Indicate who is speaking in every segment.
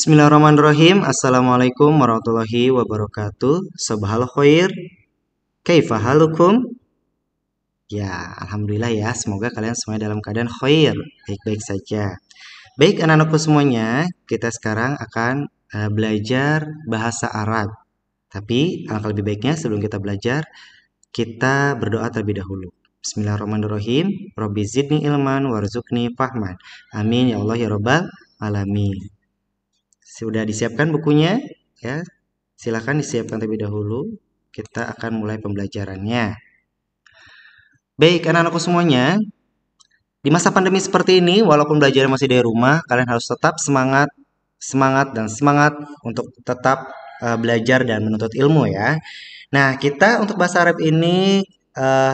Speaker 1: Bismillahirrahmanirrahim. Assalamualaikum warahmatullahi wabarakatuh. Sabahal khair. Kaifa halukum? Ya, alhamdulillah ya. Semoga kalian semuanya dalam keadaan khair, baik-baik saja. Baik anak-anakku semuanya, kita sekarang akan belajar bahasa Arab. Tapi alangkah lebih baiknya sebelum kita belajar, kita berdoa terlebih dahulu. Bismillahirrahmanirrahim. Rabbi zidni ilman warzuqni fahman. Amin ya Allah ya rabbal alamin. Sudah disiapkan bukunya? Ya, silahkan disiapkan terlebih dahulu. Kita akan mulai pembelajarannya. Baik, anak-anakku semuanya, di masa pandemi seperti ini, walaupun belajar masih dari rumah, kalian harus tetap semangat untuk tetap belajar dan menuntut ilmu ya. Nah, kita untuk bahasa Arab ini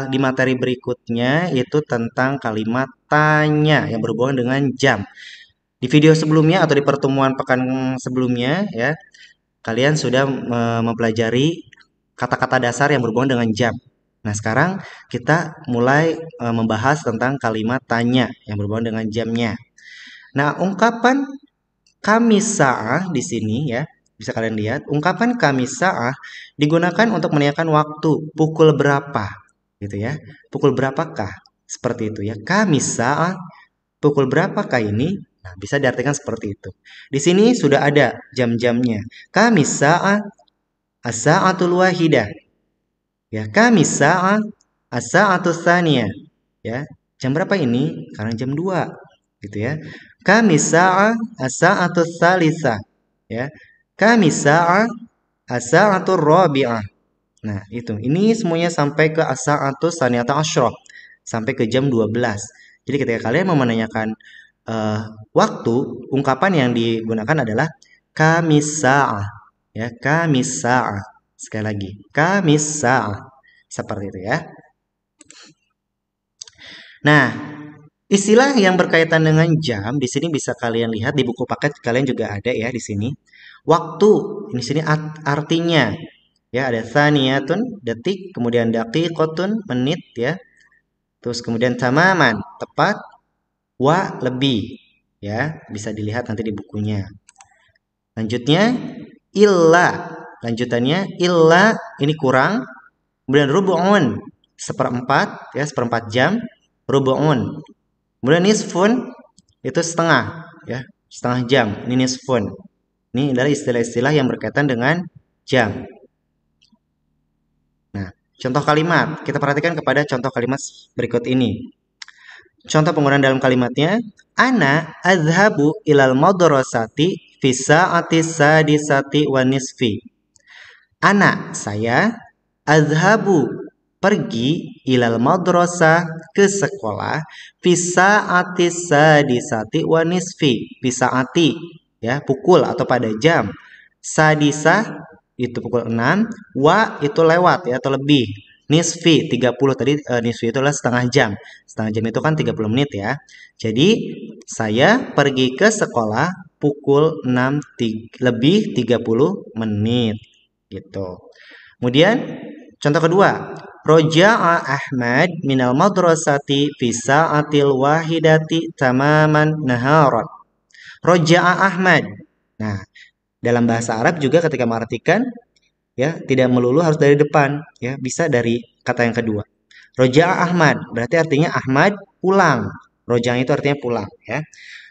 Speaker 1: di materi berikutnya itu tentang kalimat tanya yang berhubungan dengan jam. Di video sebelumnya atau di pertemuan pekan sebelumnya ya, kalian sudah mempelajari kata-kata dasar yang berhubungan dengan jam. Nah, sekarang kita mulai membahas tentang kalimat tanya yang berhubungan dengan jamnya. Nah, ungkapan kamisa'ah di sini ya, bisa kalian lihat, ungkapan kamisa'ah digunakan untuk menanyakan waktu, pukul berapa, gitu ya. Pukul berapakah? Seperti itu ya. Kamisa'ah, pukul berapakah ini? Nah, bisa diartikan seperti itu. Di sini sudah ada jam-jamnya. Kamisa'ah as-sa'atul wahidah. Ya, kamisa'ah as-sa'atul tsaniyah. Ya, jam berapa ini? Sekarang jam 2, gitu ya. Kamisa'ah as-sa'atul tsalisah. Ya. Kamisa'ah as-sa'atul rabi'ah. Nah, itu. Ini semuanya sampai ke as-sa'atul tsaniyata asyrah. Sampai ke jam 12. Jadi ketika kalian mau menanyakan waktu, ungkapan yang digunakan adalah kamisa'ah. Ya, kamisa'ah. Sekali lagi, kamisa'ah. Seperti itu ya. Nah, istilah yang berkaitan dengan jam di sini bisa kalian lihat di buku paket kalian juga ada ya di sini. Waktu di sini artinya ya ada tsaniyatun detik, kemudian daqiqatun menit ya. Terus kemudian tamaman tepat, wa lebih ya, bisa dilihat nanti di bukunya. Lanjutnya illa, lanjutannya illa ini kurang, kemudian rubu'un seperempat ya, seperempat jam, rubu'un. Kemudian nisfun itu setengah ya, setengah jam, ini nisfun. Ini adalah istilah-istilah yang berkaitan dengan jam. Nah, contoh kalimat, kita perhatikan kepada contoh kalimat berikut ini. Contoh penggunaan dalam kalimatnya, ana azhabu ilal madrasati fi sa'ati sadisati wa nisfi. Ana, saya, azhabu, pergi, ilal madrasah, ke sekolah, fi sa'ati sadisati wa nisfi. Fi sa'ati, ya, pukul atau pada jam. Sadisah, itu pukul 6, wa itu lewat ya atau lebih. Nisfi 30 tadi nisfi itu adalah setengah jam. Setengah jam itu kan 30 menit ya. Jadi saya pergi ke sekolah pukul 6 lebih 30 menit gitu. Kemudian contoh kedua, Roja'a Ahmad minal madrasati fi sa'atil wahidati tamaman naharan. Roja'a Ahmad. Nah, dalam bahasa Arab juga ketika mengartikan ya tidak melulu harus dari depan ya, bisa dari kata yang kedua. Roja'a Ahmad berarti artinya Ahmad pulang. Roja itu artinya pulang ya.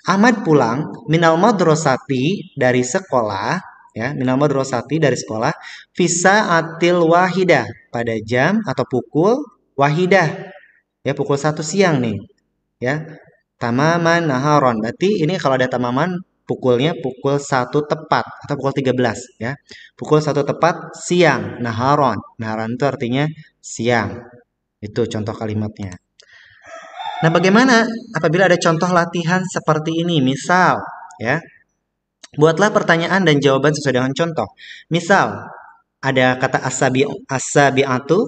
Speaker 1: Ahmad pulang minal madrasati dari sekolah ya, minal madrasati dari sekolah visa atil wahidah pada jam atau pukul wahidah ya, pukul 1 siang nih ya. Tamaman naharon berarti ini kalau ada tamaman pukulnya pukul 1 tepat atau pukul 13 ya. Pukul 1 tepat siang, naharon. Naharon itu artinya siang. Itu contoh kalimatnya. Nah, bagaimana apabila ada contoh latihan seperti ini? Misal ya, buatlah pertanyaan dan jawaban sesuai dengan contoh. Misal ada kata asabi'atu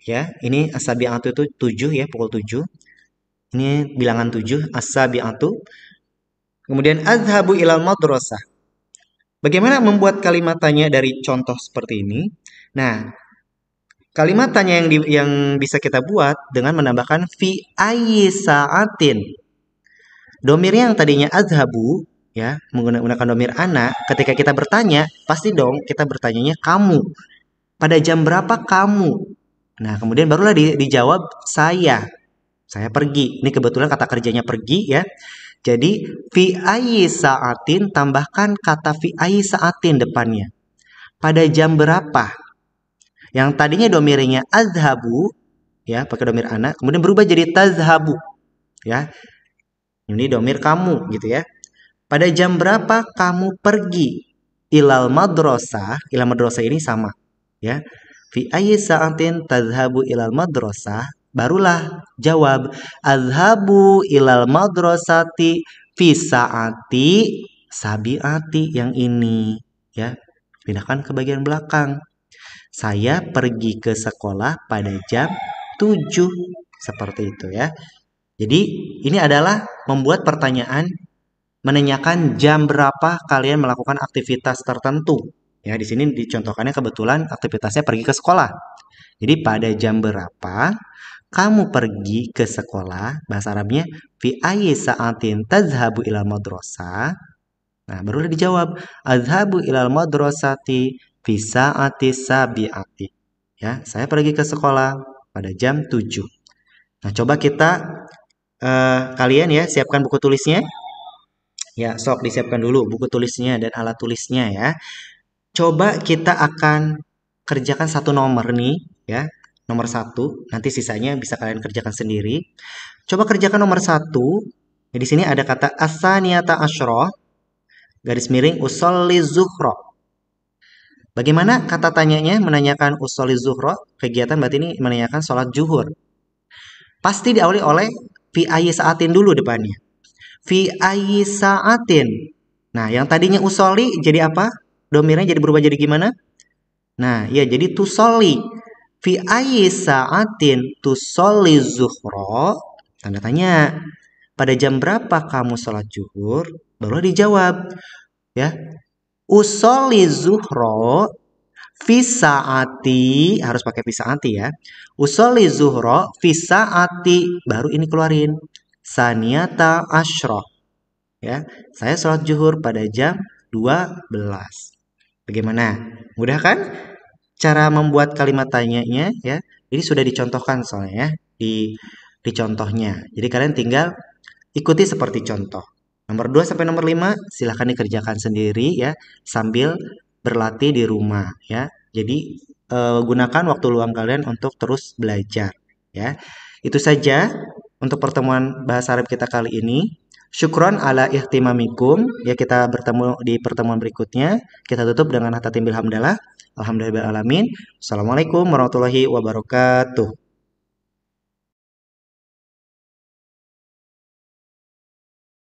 Speaker 1: ya. Ini asabi'atu itu 7 ya, pukul 7. Ini bilangan 7, asabi'atu. Kemudian azhabu ilal madrasah. Bagaimana membuat kalimat tanya dari contoh seperti ini? Nah, kalimat tanya yang bisa kita buat dengan menambahkan fi ayyi sa'atin. Domirnya yang tadinya azhabu ya, menggunakan domir ana, ketika kita bertanya, pasti dong kita bertanyanya kamu. Pada jam berapa kamu? Nah, kemudian barulah dijawab saya. Saya pergi. Ini kebetulan kata kerjanya pergi ya. Jadi fi ayyi sa'atin tambahkan kata fi ayyi sa'atin depannya. Pada jam berapa? Yang tadinya domirnya azhabu ya, pakai domir ana, kemudian berubah jadi tazhabu ya. Ini domir kamu gitu ya. Pada jam berapa kamu pergi? Ilal madrasah, ilal madrasah ini sama ya. Fi ayyi sa'atin tazhabu ilal madrasah? Barulah jawab azhabu ilal madrasati fi sa'ati sabiati, yang ini ya. Pindahkan ke bagian belakang. Saya pergi ke sekolah pada jam 7. Seperti itu ya. Jadi ini adalah membuat pertanyaan menanyakan jam berapa kalian melakukan aktivitas tertentu. Ya, di sini dicontohkannya kebetulan aktivitasnya pergi ke sekolah. Jadi pada jam berapa kamu pergi ke sekolah? Bahasa Arabnya fi ayyi sa'atin tazhabu ilal madrasah? Nah, barulah dijawab azhabu ilal madrasati fi sa'ati sabi'ati. Ya, saya pergi ke sekolah pada jam 7. Nah, coba kita kalian ya siapkan buku tulisnya. Ya, sok disiapkan dulu buku tulisnya dan alat tulisnya ya. Coba kita akan kerjakan satu nomor nih ya. Nomor 1, nanti sisanya bisa kalian kerjakan sendiri. Coba kerjakan nomor 1. Ya, di sini ada kata asaniyata asyroh, garis miring usolli zuhro. Bagaimana kata tanyanya menanyakan usolli zuhro? Kegiatan berarti ini menanyakan sholat zuhur. Pasti diawali oleh fi ayyi sa'atin dulu depannya. Fi ayyi sa'atin. Nah, yang tadinya usoli jadi apa? Domirnya jadi berubah jadi gimana? Nah, ya jadi tusoli. Fi ayyi sa'atin tusoli zuhro. Tanda tanya. Pada jam berapa kamu sholat zuhur? Baru dijawab. Ya. Usoli zuhro fi sa'ati, harus pakai fi sa'ati ya. Usoli zuhro fi sa'ati, baru ini keluarin. Saniyata asyroh. Ya, saya sholat zuhur pada jam 12. Bagaimana? Mudah kan? Cara membuat kalimat tanyanya ya. Ini sudah dicontohkan soalnya ya di contohnya. Jadi kalian tinggal ikuti seperti contoh. Nomor 2 sampai nomor 5 silahkan dikerjakan sendiri ya sambil berlatih di rumah ya. Jadi gunakan waktu luang kalian untuk terus belajar ya. Itu saja untuk pertemuan bahasa Arab kita kali ini. Syukron ala ihtimamikum. Ya, kita bertemu di pertemuan berikutnya. Kita tutup dengan hatatim bil hamdalah. Alhamdulillahirabbil alamin. Assalamualaikum warahmatullahi wabarakatuh.